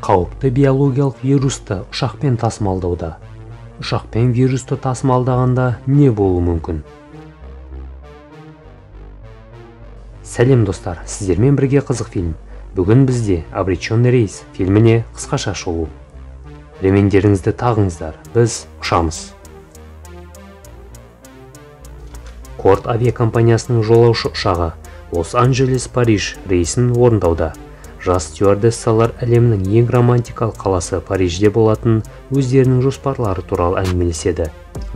Қауіпті биологиялық вирусты ұшақпен тасымалдауда. Ұшақпен вирусты тасымалдағанда не болуы мүмкін? Сәлем достар, сіздермен бірге қызық фильм. Бүгін бізде «Обреченный рейс» фильміне қысқаша шолу. Ремендеріңізді тағыңыздар, біз ұшамыз. Корт авиакомпаниясының жолаушы ұшағы Лос-Анджелес-Париж рейсін орындауда. Жас стюардессалар әлемнің ең романтикалық қаласы Парижде болатын өздерінің жоспарлары туралы әңгімелеседі.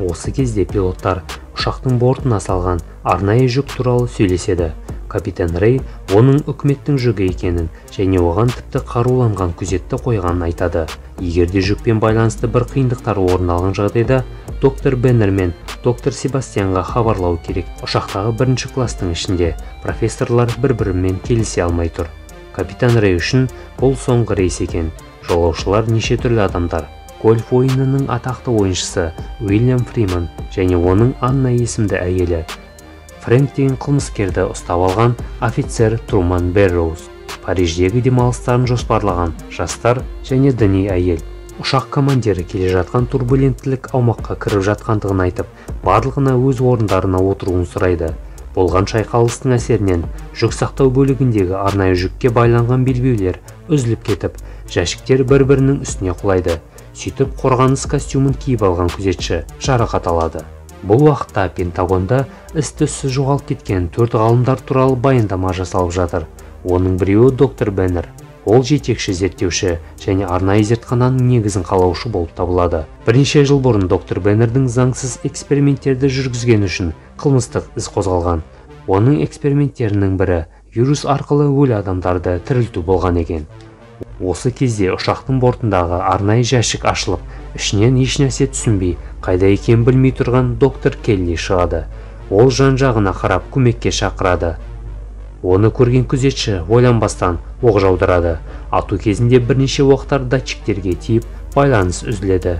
Осы кезде пилоттар ұшақтың бортына салған арнайы жүк туралы сөйлеседі. Капитан Рей оның үкіметтің жүгі екенін және оған тіпті қаруланған күзетті қойғанын айтады. Егерде жүкпен байланысты бір қиындықтар орын алған жағдайда, доктор Беннер мен доктор Себастьянға хабарлау керек. Ұшақтағы бірінші кластың ішінде профессорлар бір-бірімен келісе алмай тұр. Капитан Рей үшін бұл соңғы рейс екен. Жолаушылар неше түрлі адамдар. Гольф ойынының атақты ойыншысы Уильям Фриман және оның Анна есімді әйелі. Фрэнк деген қылмыскерді ұстап алған офицер Труман Бэрроуз. Париждегі демалыстарын жоспарлаған жастар және діни әйел. Ұшақ командирі келе жатқан турбуленттілік аумаққа кіріп жатқандығын айтып, барлығына өз орындарына отыруын сұрайды. Болған шайқалыстың әсерінен жүк сақтау бөлігіндегі арнайы жүкке байланған белбеулер үзіліп кетіп, жәшіктер бір-бірінің үстіне құлайды. Сөйтіп қорғаныс костюмын киіп алған күзетші жарақат алады. Бұл уақытта Пентагонда із-түзсіз жоғалып кеткен 4 ғалымдар туралы баяндама жасалып жатыр. Оның біреуі доктор Беннер. Ол жетекші зерттеуші және арнайы зертхананың негізін қалаушы болып табылады. Бірнеше жыл бұрын доктор Беннердің заңсыз эксперименттерді жүргізгені үшін қылмыстық іс қозғалған. Оның эксперименттерінің бірі вирус арқылы өлі адамдарды тірілту болған екен. Осы кезде ұшақтың бортындағы арнайы жәшік ашылып, ішінен ешнәрсе түсінбей, қайда екенін білмей тұрған доктор Келли шығады. Ол жан-жағына қарап көмекке шақырады. Оны көрген күзетші ойланбастан оқ жаудырады. Ату кезінде бірнеше оқтар датчиктерге тиіп, байланыс үзіледі.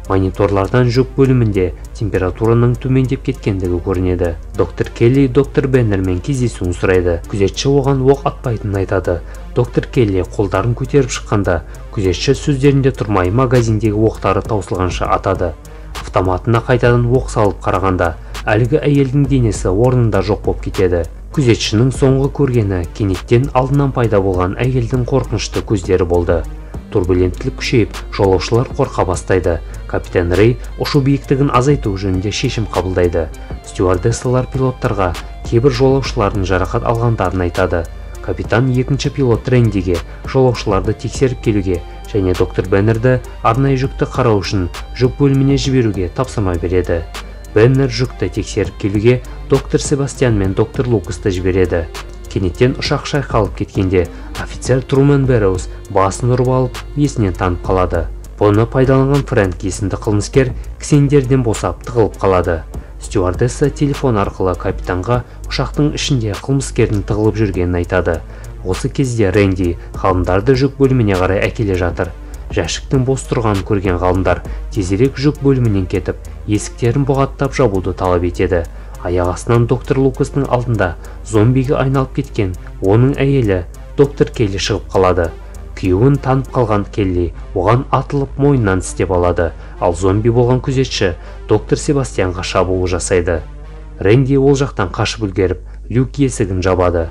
Мониторлардан жүк бөлімінде температураның төмендеп кеткендігі көрінеді. Доктор Келли доктор Беннермен кездесуін сұрайды. Күзетші оған оқ атпайтынын айтады. Доктор Келли қолдарын көтеріп шыққанда, күзетші сөздерінде тұрмай магазиндегі оқтары таусылғанша атады. Автоматына қайтадан оқ салып қарағанда, әлгі әйелдің денесі орнында жоқ болып кетеді. Күзетшінің соңғы көргені кенеттен алдынан пайда болған әйелдің қорқынышты көздері болды. Турбуленттілік күшейіп, жолаушылар қорқа бастайды. Капитан Рей ұшу биіктігін азайту жөнінде шешім қабылдайды. Стюардессалар пилоттарға кейбір жолаушылардың жарақат алғандарын айтады. Капитан екінші пилот Рендиге жолаушыларды тексеріп келуге және доктор Беннерді арнайы жүкті қарау үшін жүк бөліміне жіберуге тапсырма береді. Беннер жүкті тексеріп келуге доктор Себастьян мен доктор Лукасты жібереді. Кенеттен ұшақ шайқалып кеткенде офицер Труман Бэрроуз басын ұрып алып, есінен танып қалады. Бұны пайдаланған Фрэнк есімді қылмыскер кісендерден босап тығылып қалады. Стюардесса телефон арқылы капитанға ұшақтың ішінде қылмыскердің тығылып жүргенін айтады. Осы кезде Рэнди ғалымдарды жүк бөліміне қарай әкеле жатыр. Жәшіктің бос тұрғанын көрген ғалымдар тезірек жүк бөлімінен кетіп, есіктерін бұғаттап жабуды талап етеді. Аяқ астынан доктор Лукастың алдында зомбиге айналып кеткен оның әйелі доктор Келли шығып қалады. Күйеуін танып қалған Келли оған атылып мойнынан тістеп алады, ал зомби болған күзетші доктор Себастьянға шабуыл жасайды. Рэнди ол жақтан қашып үлгеріп, люк есігін жабады.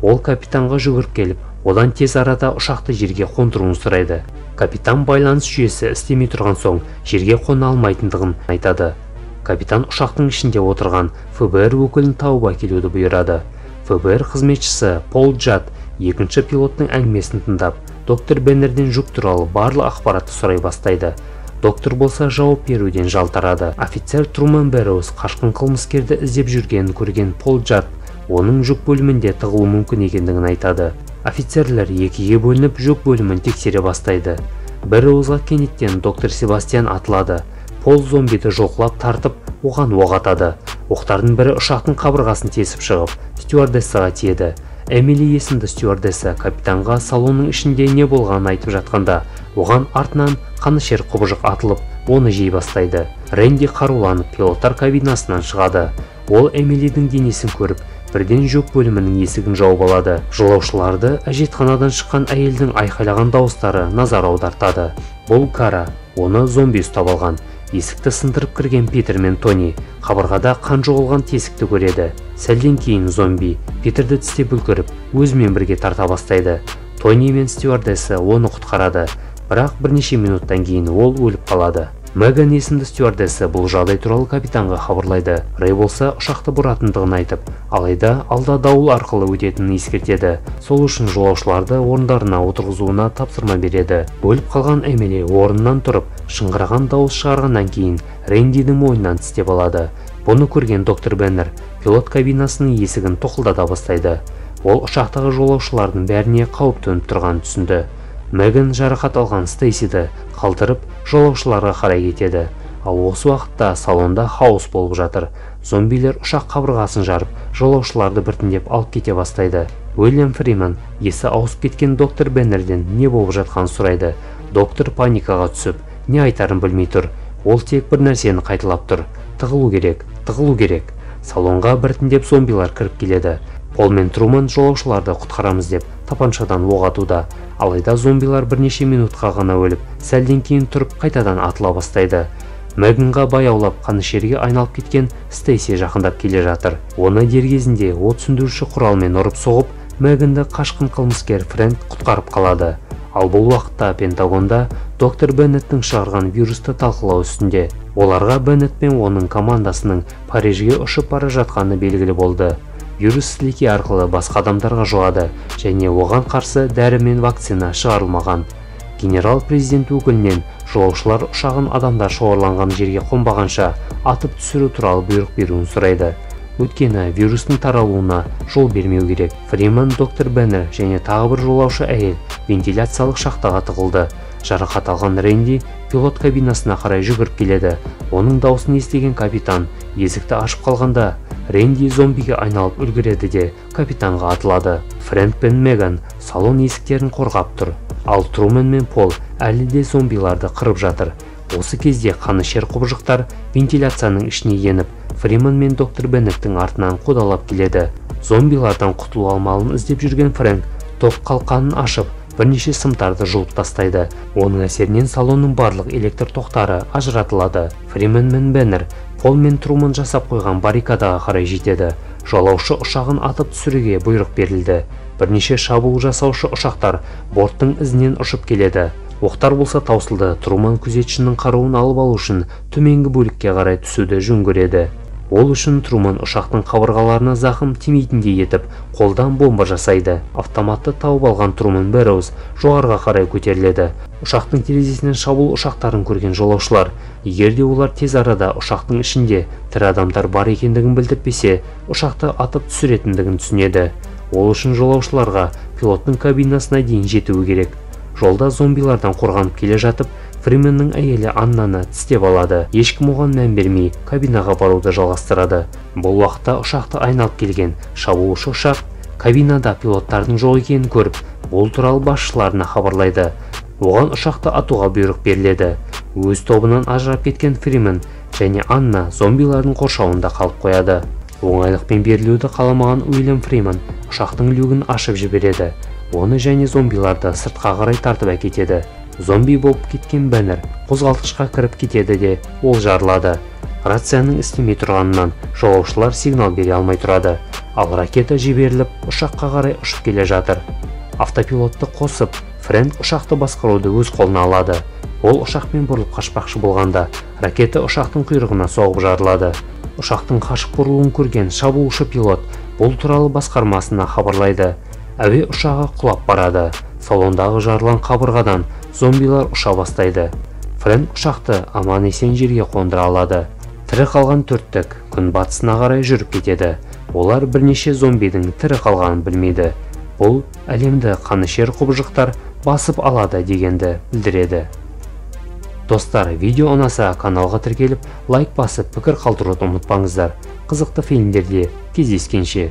Ол капитанға жүгіріп келіп, одан тез арада ұшақты жерге қондыруын сұрайды. Капитан байланыс жүйесі істемей тұрған соң жерге қона алмайтындығын айтады. Капитан ұшақтың ішінде отырған ФБР өкілін тауып әкелуді бұйырады. ФБР қызметшісі Пол Джад екінші пилоттың әңгімесін тыңдап, доктор Беннерден жүк туралы барлық ақпаратты сұрай бастайды. Доктор болса жауап беруден жалтарады. Офицер Труман Бэрроуз қашқын қылмыскерді іздеп жүргенін көрген Пол Джад оның жүк бөлімінде тығылуы мүмкін екендігін айтады. Офицерлер екіге бөлініп жүк бөлімін тексере бастайды. Бэрроузға кенеттен доктор Себастьян атылады. Пол зомбиді жоқлап тартып, оған оқ атады. Оқтардың бірі ұшақтың қабырғасын тесіп шығып, стюардессаға тиеді. Эмили есімді стюардесса капитанға салонның ішінде не болғанын айтып жатқанда, оған артынан қанішер құбыжық атылып, оны жей бастайды. Рэнди қаруланып пилоттар кабинасынан шығады. Ол Эмилидің денесін көріп, бірден жүк бөлімінің есігін жауып алады. Жолаушыларды әжетханадан шыққан әйелдің айқайлаған дауыстары назар аудартады. Бұл Кара, оны зомби ұстап алған. Есікті сындырып кірген Питер мен Тони қабырғада қан жоғалған тесікті көреді. Сәлден кейін зомби Питерді тістеп үлгеріп, өзімен бірге тарта бастайды. Тони мен стюардесса оны құтқарады, бірақ бірнеше минуттан кейін ол өліп қалады. Меган есімді стюардесса бұл жағдай туралы капитанға хабарлайды. Рэй болса ұшақты бұратындығын айтып, алайда алда дауыл арқылы өтетінін ескертеді. Сол үшін жолаушыларды орындарына отырғызуына тапсырма береді. Өліп қалған Эмили орнынан тұрып, шыңғыраған дауыс шығарғаннан кейін Рэндидің мойнынан тістеп алады. Бұны көрген доктор Беннер пилот кабинасының есігін тоқылдата бастайды. Ол ұшақтағы жолаушылардың бәріне қауіп төніп тұрғанын түсінді. Меган жарақат алған Стейсиді қалтырып, жолаушыларға қарай кетеді. Ал осы уақытта салонда хаос болып жатыр. Зомбилер ұшақ қабырғасын жарып, жолаушыларды біртіндеп алып кете бастайды. Уильям Фриман есі ауысып кеткен доктор Беннерден не болып жатқанын сұрайды. Доктор паникаға түсіп, не айтарын білмей тұр. Ол тек бір нәрсені қайталап тұр. Тығылу керек, тығылу керек. Салонға біртіндеп зомбилар кіріп келеді. Пол мен Труман жолаушыларды құтқарамыз деп тапаншадан оқ атуда. Алайда зомбилар бірнеше минутқа ғана өліп, сәлден кейін тұрып қайтадан атыла бастайды. Меганға баяулап қанішерге айналып кеткен Стейси жақындап келе жатыр. Оны дер кезінде от сөндіруші құралмен ұрып соғып, Меганды қашқын қылмыскер Фрэнк құтқарып қалады. Ал бұл уақытта Пентагонда доктор Беннеттің шығарған вирусты талқылау үстінде. Оларға Беннет пен оның командасының Парижге ұшып бара жатқаны белгілі болды. Вирус сілекей арқылы басқа адамдарға жұғады және оған қарсы дәрі мен вакцина шығарылмаған. Генерал президент өкілінен жолаушылар ұшағын адамдар шоғырланған жерге қонбағанша атып түсіру туралы бұйрық беруін сұрайды. Өйткені вирустың таралуына жол бермеу керек. Фриман, доктор Беннер және тағы бір жолаушы әйел вентиляциялық шахтаға тығылды. Жарақат алған Рэнди пилот кабинасына қарай жүгіріп келеді. Оның даусын естіген капитан есікті ашып қалғанда Рэнди зомбиге айналып үлгереді де капитанға атылады. Фрэнк пен Меган салон есіктерін қорғап тұр. Ал Труман мен Пол әлі де зомбиларды қырып жатыр. Осы кезде қанішер құбыжықтар вентиляцияның ішіне еніп, Фриман мен доктор Беннеттің артынан қудалап келеді. Зомбилардан құтылу амалын іздеп жүрген Фрэнк тоқ қалқанын ашып, бірнеше сымтарды жұлып тастайды. Оның әсерінен салонның барлық электр тоқтары ажыратылады. Фриман мен Беннер Пол мен Труман жасап қойған баррикадаға қарай жетеді. Жолаушы ұшағын атып түсіруге бұйрық берілді. Бірнеше шабуыл жасаушы ұшақтар борттың ізінен ұшып келеді. Оқтар болса таусылды. Труман күзетшінің қаруын алып алу үшін төменгі бөлікке қарай түсуді жөн көреді. Ол үшін Труман ұшақтың қабырғаларына зақым тимейтіндей етіп, қолдан бомба жасайды. Автоматты тауып алған Труман Бэрроуз жоғарға қарай көтеріледі. Ұшақтың терезесінен шабуыл ұшақтарын көрген жолаушылар, егер де олар тез арада ұшақтың ішінде тірі адамдар бар екендігін білдіртпесе, ұшақты атып түсіретіндігін түсінеді. Ол үшін жолаушыларға пилоттың кабинасына дейін жетуі керек. Жолда зомбилардан қорғанып келе жатып, Фрименнің әйелі Аннаны тістеп алады. Ешкім оған мән бермей, кабинаға баруды жалғастырады. Бұл уақытта ұшақты айналып келген шабуылшы ұшақ кабинада пилоттардың жоқ екенін көріп, бұл туралы басшыларына хабарлайды. Оған ұшақты атуға бұйрық беріледі. Өз тобынан ажырап кеткен Фримен және Анна зомбилардың қоршауында қалып қояды. Оңайлықпен берілуді қаламаған Уильям Фримен ұшақтың люгін ашып жібереді. Оны және зомбиларды сыртқа қарай тартып әкетеді. Зомби болып кеткен Беннер қозғалтқышқа кіріп кетеді де ол жарылады. Рацияның істемей тұрғанынан жолаушылар сигнал бере алмай тұрады. Ал ракета жіберіліп ұшаққа қарай ұшып келе жатыр. Автопилотты қосып, Фрэнк ұшақты басқаруды өз қолына алады. Ол ұшақпен бұрылып қашпақшы болғанда, ракета ұшақтың құйрығына соғып жарылады. Ұшақтың қашып бұрылуын көрген шабуылшы пилот бұл туралы басқармасына хабарлайды. Әуе ұшағы құлап барады. Салондағы жарылған қабырғадан зомбилар ұша бастайды. Фрэнк ұшақты аман-есен жерге қондыра алады. Тірі қалған төрттік күн батысына қарай жүріп кетеді. Олар бірнеше зомбидің тірі қалғанын білмейді. Бұл әлемді қанішер құбыжықтар басып алады дегенді білдіреді. Достар, видео ұнаса каналға тіркеліп, лайк басып, пікір қалдыруды ұмытпаңыздар. Қызықты фильмдерде кездескенше.